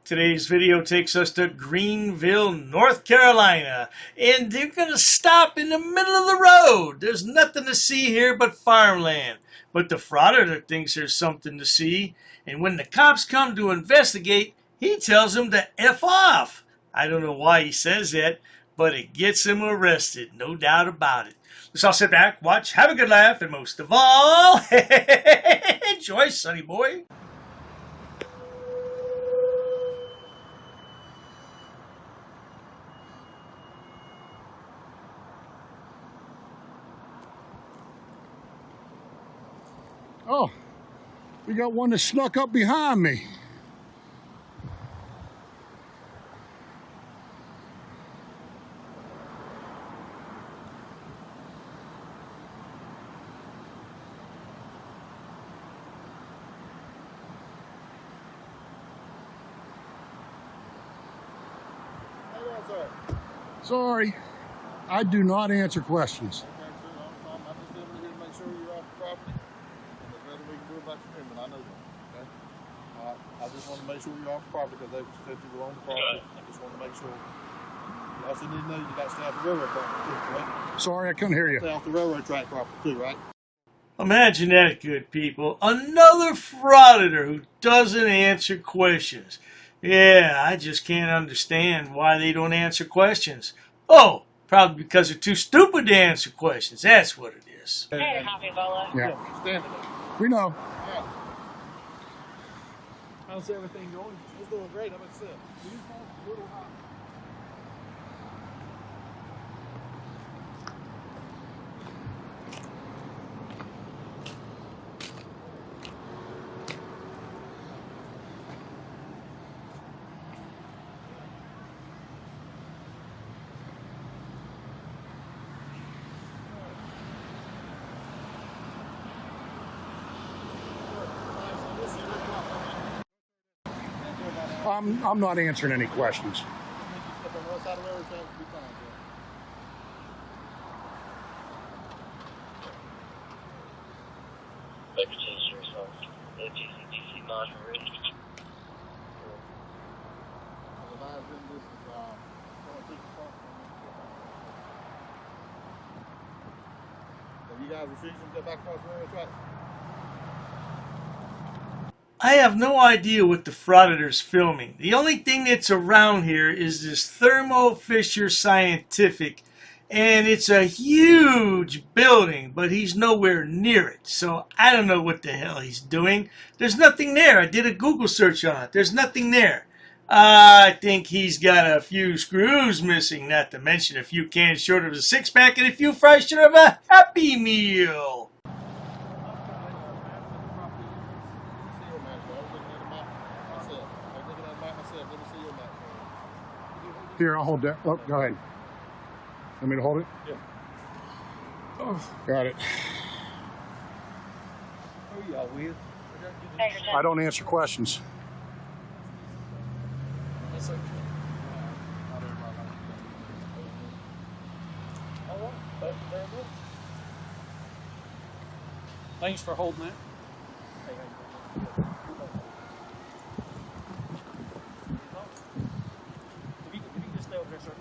Today's video takes us to Greenville, North Carolina, and they're going to stop in the middle of the road. There's nothing to see here but farmland, but the Frauditor thinks there's something to see, and when the cops come to investigate, he tells them to F off. I don't know why he says that, but it gets him arrested, no doubt about it. Let's all sit back, watch, have a good laugh, and most of all, enjoy, sonny boy. Oh, we got one that snuck up behind me. Sorry, I do not answer questions. I just want to make sure you're off the property because they said you were on the property. I just want to make sure. You also need to know you got to stay off the railroad property too, right? Sorry, I couldn't hear you. Stay off the railroad track property too, right? Imagine that, good people. Another frauditor who doesn't answer questions. Yeah, I just can't understand why they don't answer questions. Oh, probably because they're too stupid to answer questions. That's what it is. Hey, Happy Bola. Yeah, Standing there. we know. Yeah. How's everything going? It's doing great. How about yourself? A little hot. I'm not answering any questions. Accusations from FGCDC module ready. You guys refusing to get back across the railroad track? I have no idea what the Frauditor's filming. The only thing that's around here is this Thermo Fisher Scientific, and it's a huge building, but he's nowhere near it. So I don't know what the hell he's doing. There's nothing there. I did a Google search on it. There's nothing there. I think he's got a few screws missing, not to mention a few cans short of a six-pack and a few fries short of a Happy Meal. Here, I'll hold that. Oh, go ahead. Want me to hold it? Yeah. Oh, got it. Who y'all with? I don't answer questions. That's okay. All right. Thank you very much. Thanks for holding that.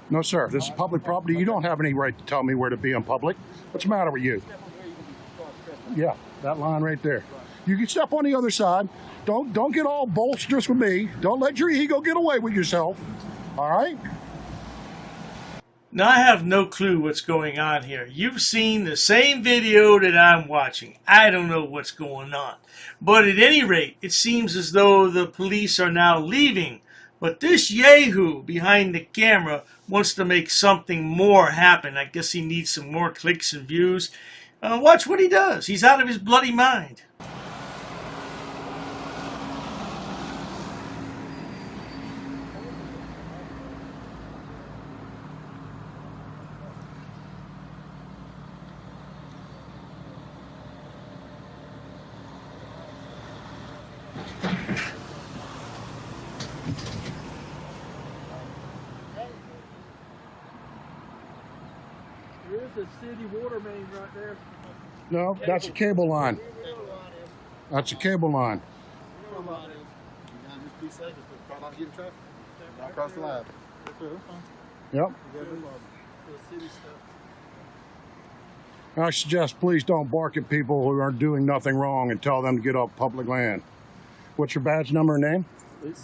No, sir. This is public property. You don't have any right to tell me where to be in public. What's the matter with you? Yeah, that line right there. You can step on the other side. Don't get all bolsterous with me. Don't let your ego get away with yourself. All right? Now, I have no clue what's going on here. You've seen the same video that I'm watching. I don't know what's going on. But at any rate, it seems as though the police are now leaving. But this yahoo behind the camera wants to make something more happen. I guess he needs some more clicks and views. Watch what he does. He's out of his bloody mind. There's a city water main right there. No, that's a cable line. That's a cable line. be safe. Just try not to get in traffic. Not cross the line. Yep. The city stuff. I suggest please don't bark at people who are doing nothing wrong and tell them to get off public land. What's your badge number and name?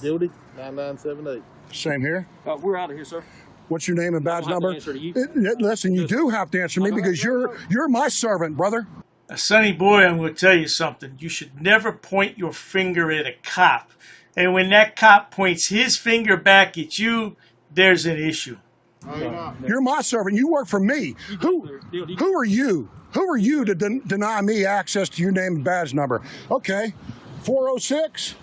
Guilty. 9978. Same here. We're out of here, sir. What's your name and badge I don't number? have to answer to you. Listen, you do have to answer me because you're my servant, brother. Now, Sonny boy, I'm going to tell you something. You should never point your finger at a cop. And when that cop points his finger back at you, there's an issue. You're my servant. You work for me. Who are you? Who are you to deny me access to your name and badge number? Okay, 406.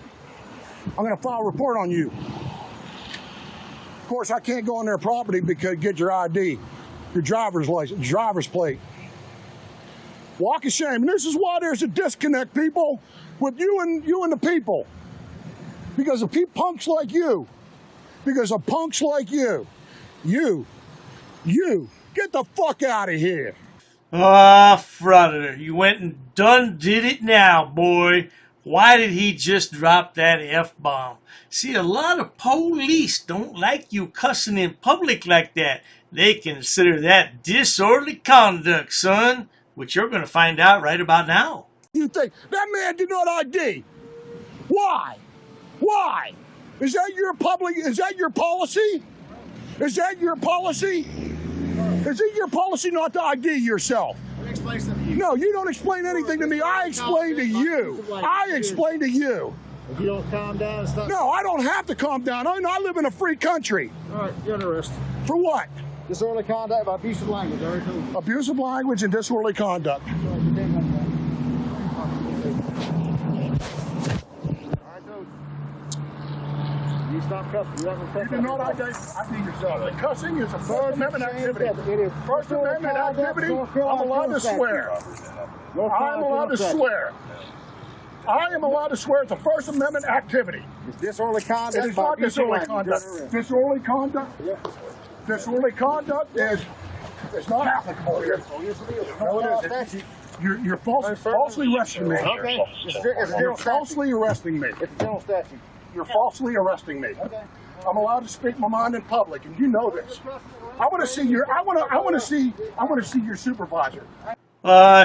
I'm going to file a report on you. Of course, I can't go on their property because get your ID, your driver's license, driver's plate. Walk of shame. And this is why there's a disconnect, people, with you and the people. Because of punks like you. Because of punks like you. You, get the fuck out of here. Ah, Frauditor, you went and did it now, boy. Why did he just drop that F-bomb? See, a lot of police don't like you cussing in public like that. They consider that disorderly conduct, son, which you're going to find out right about now. You think that man did not ID? Why? Why? Is that your policy? Is that your policy? Is it your policy not to ID yourself? Explain something to you. No, you don't explain anything to me. I explain to you. I explain to you. If you don't calm down and stuff. No, I don't have to calm down. I live in a free country. All right, you're under arrest. For what? Disorderly conduct by abusive language. I already told you. Abusive language and disorderly conduct. You stop cussing. You do not ID yourself. Cussing is a First Amendment activity. It is First Amendment activity. I'm allowed to swear. I'm allowed to swear. I am allowed to swear. It's a First Amendment activity. It's disorderly conduct. It is not disorderly conduct. Disorderly conduct. Disorderly conduct is not applicable here. No, it isn't. You're falsely arresting me. Okay. You're falsely arresting me. It's a general statute. You're falsely arresting me. Okay. I'm allowed to speak my mind in public, and you know this. I want to see your supervisor.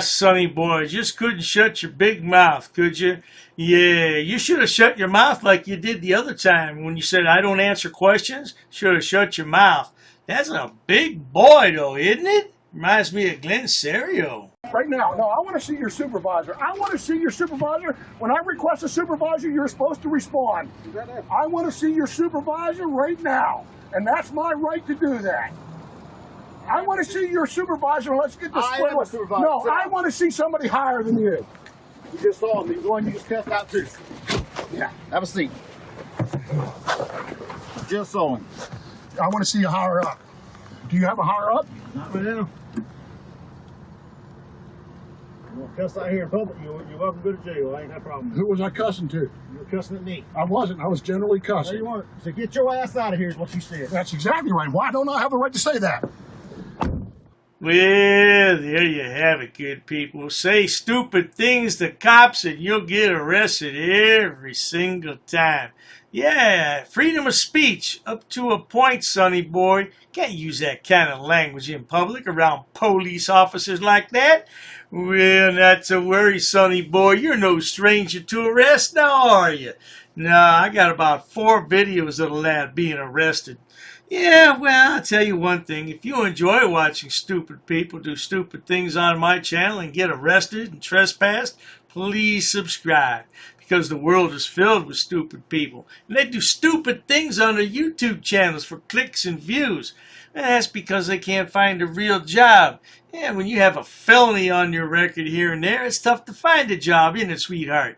Sonny boy, just couldn't shut your big mouth, could you? Yeah, you should have shut your mouth like you did the other time when you said, I don't answer questions. Should have shut your mouth. That's a big boy, though, isn't it? Reminds me of Glenn Serio. Right now, no, I want to see your supervisor. I want to see your supervisor. When I request a supervisor, you're supposed to respond. I want to see your supervisor right now, and that's my right to do that. I want to see your supervisor. Let's get this straight. No, I want to see somebody higher than you. You just saw him. He's the one you just cussed out too. Yeah. Have a seat. Just saw him. I want to see you higher up. Do you have a higher up? Not right now. You want to cuss out here in public, you're welcome to go to jail. I ain't got a problem. Who was I cussing to? You were cussing at me. I wasn't. I was generally No, cussing. you weren't. So get your ass out of here is what you said. That's exactly right. Why don't I have the right to say that? Well, there you have it, good people. Say stupid things to cops and you'll get arrested every single time. Yeah, freedom of speech, up to a point, sonny boy. Can't use that kind of language in public around police officers like that. Well, not to worry, sonny boy. You're no stranger to arrest, now are you? Nah, I got about 4 videos of the lad being arrested. Yeah, well, I'll tell you one thing. If you enjoy watching stupid people do stupid things on my channel and get arrested and trespassed, please subscribe. Because the world is filled with stupid people. And they do stupid things on their YouTube channels for clicks and views. And that's because they can't find a real job. And when you have a felony on your record here and there, it's tough to find a job, isn't it, sweetheart?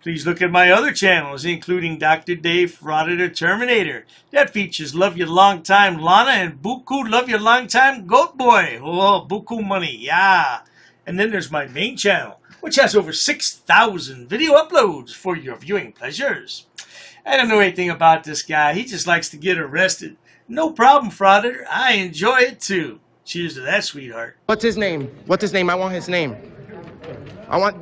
Please look at my other channels, including Dr. Dave Frauditor Terminator. That features Love Your Long Time Lana and Buku Love Your Long Time Goat Boy. Oh, Buku money, yeah. And then there's my main channel, which has over 6,000 video uploads for your viewing pleasures. I don't know anything about this guy. He just likes to get arrested. No problem, Frauditor. I enjoy it too. Cheers to that, sweetheart. What's his name? What's his name? I want his name.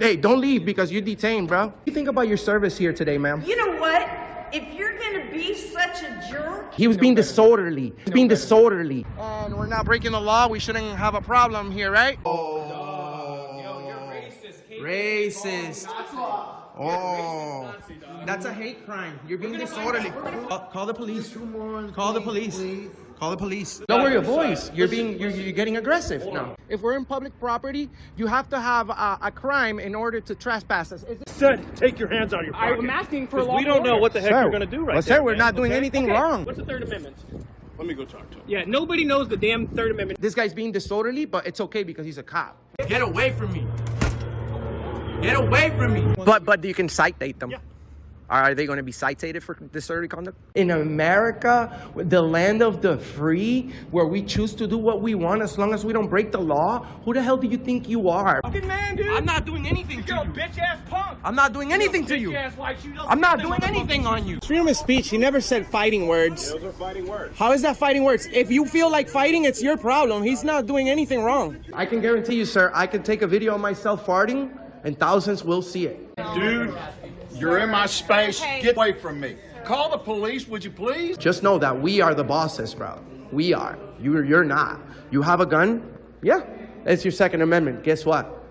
Hey, don't leave because you're detained, bro. What do you think about your service here today, ma'am? You know what? If you're gonna be such a jerk. He was being disorderly. He's being disorderly. And we're not breaking the law. We shouldn't have a problem here, right? Oh. Yo, you're racist. Racist. Oh. That's a hate crime. You're being disorderly. Call the police. Call the police. Call the police. Lower your voice. You're getting aggressive now. If we're in public property, you have to have a crime in order to trespass us. Said, take your hands out of your pocket. I'm asking for a law. We don't know what the heck you're going to do right now. Sir, we're not doing anything wrong. What's the Third Amendment? Let me go talk to him. Yeah, nobody knows the damn Third Amendment. This guy's being disorderly, but it's okay because he's a cop. Get away from me. Get away from me. But you can citate them. Yeah. Are they going to be cited for disorderly conduct? In America, the land of the free, where we choose to do what we want as long as we don't break the law, who the hell do you think you are? Fucking man, dude. I'm not doing anything to you. You're a bitch-ass punk. I'm not doing anything to you. I'm not doing anything on you. Freedom of speech, he never said fighting words. Those are fighting words. How is that fighting words? If you feel like fighting, it's your problem. He's not doing anything wrong. I can guarantee you, sir, I can take a video of myself farting and thousands will see it. Dude, you're in my space. Get away from me. Call the police, would you please? Just know that we are the bosses, bro. We are. You're not. You have a gun? Yeah. It's your Second Amendment. Guess what?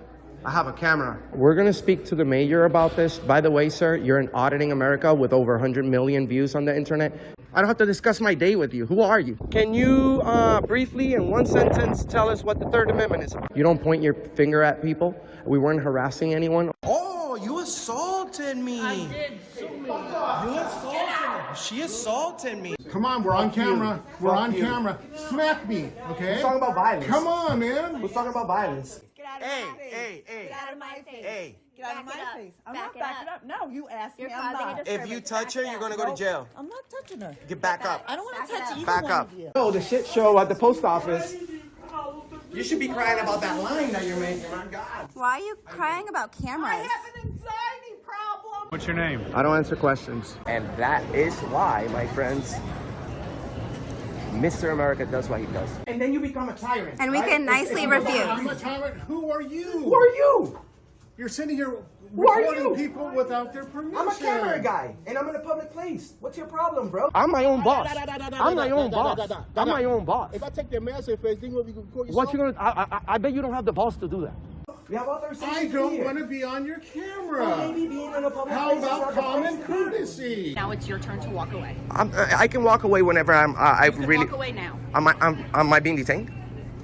I have a camera. We're going to speak to the mayor about this. By the way, sir, you're in Auditing America with over 100 million views on the internet. I don't have to discuss my day with you. Who are you? Can you briefly, in one sentence, tell us what the Third Amendment is about? You don't point your finger at people. We weren't harassing anyone. Oh, you assaulted me. I did so many. You assaulted me. She assaulted me. Come on, we're on camera. We're on camera. Smack me, okay? Who's talking about violence? Come on, man. Who's talking about violence? Get out of my face. Get out of my face. Hey. Get out of my face. I'm Back not it backing up. No, you asked me. You're I'm causing a not. disturbance. If you touch her, you're gonna go to jail. I'm not touching her. Get back up. I don't want to Back it touch up. either Back one up. of you. Oh, the shit show at the post office. You should be crying about that line that you're making. My God. Why are you crying about cameras? I have an anxiety problem. What's your name? I don't answer questions. And that is why, my friends, Mr. America does what he does. And then you become a tyrant. And we can nicely refuse. I'm a tyrant. Who are you? Who are you? You're sitting here Who are recording you? people without their permission. I'm a camera guy, and I'm in a public place. What's your problem, bro? I'm my own boss. I'm my own boss. I'm my own boss. If I take your mask off, you will be recording. What you gonna? I bet you don't have the balls to do that. We have authorization. I don't here. want to be on your camera. Maybe being in a public How place is about not the common best. courtesy? Now it's your turn to walk away. I can walk away whenever I You can really. walk away now. Am I being detained?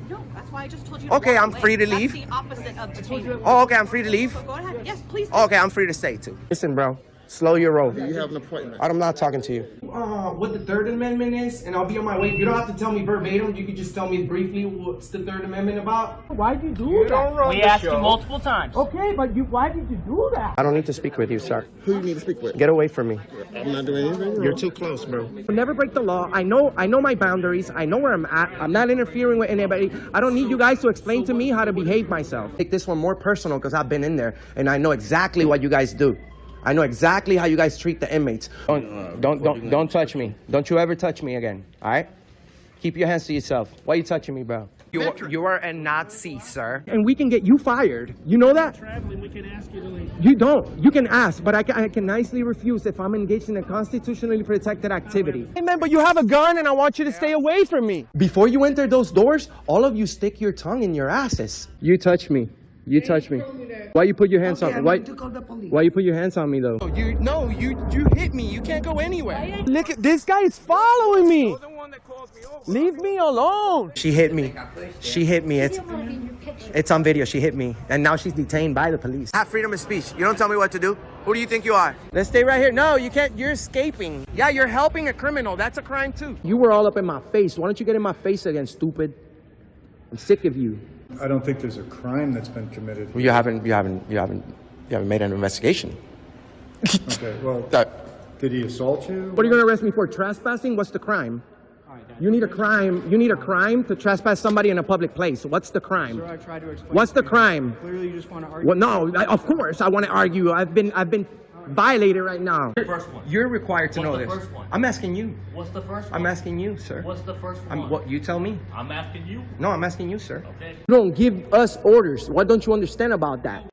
No, that's why I just told you to Okay, walk I'm away. free to leave. That's the opposite of detainment. Oh, okay, I'm free to leave. So go ahead. Yes, please. Okay, I'm free to stay too. Listen, bro, slow your roll. You have an appointment. I'm not talking to you. What the Third Amendment is, and I'll be on my way. You don't have to tell me verbatim. You can just tell me briefly what's the Third Amendment about. Why'd you do that? We asked you multiple times. Okay, but why did you do that? I don't need to speak with you, sir. Who you need to speak with? Get away from me. I'm not doing anything wrong. You're too close, bro. Never break the law. I know my boundaries. I know where I'm at. I'm not interfering with anybody. I don't need you guys to explain to me how to behave myself. Take this one more personal because I've been in there and I know exactly what you guys do. I know exactly how you guys treat the inmates. Don't touch me. Don't you ever touch me again. All right? Keep your hands to yourself. Why are you touching me, bro? You are a Nazi, sir. And we can get you fired. You know that? Traveling, we can ask you to leave. You don't. You can ask, but I can nicely refuse if I'm engaged in a constitutionally protected activity. Hey, man, but you have a gun and I want you to stay away from me. Before you enter those doors, all of you stick your tongue in your asses. You touch me. You touch me. Why you put your hands on me? Why you put your hands on me though? You hit me. You can't go anywhere. Look at this guy is following me. Leave me alone. She hit me. She hit me. It's on video. She hit me, and now she's detained by the police. I have freedom of speech. You don't tell me what to do. Who do you think you are? Let's stay right here. No, you can't. You're escaping. Yeah, you're helping a criminal. That's a crime too. You were all up in my face. Why don't you get in my face again, stupid? I'm sick of you. I don't think there's a crime that's been committed. You haven't made an investigation. Okay, well, did he assault you? What are you gonna arrest me for? Trespassing? What's the crime? You need a crime. You need a crime to trespass somebody in a public place. What's the crime? Sir, I tried to explain. What's the crime? Clearly, you just want to argue. Well, no, of course I want to argue. I've been violated right now. First one. You're required to What's know the this. first one? I'm asking you. What's the first one? I'm asking you, sir. What's the first one? What you tell me? I'm asking you. No, I'm asking you, sir. Okay. You don't give us orders. What don't you understand about that?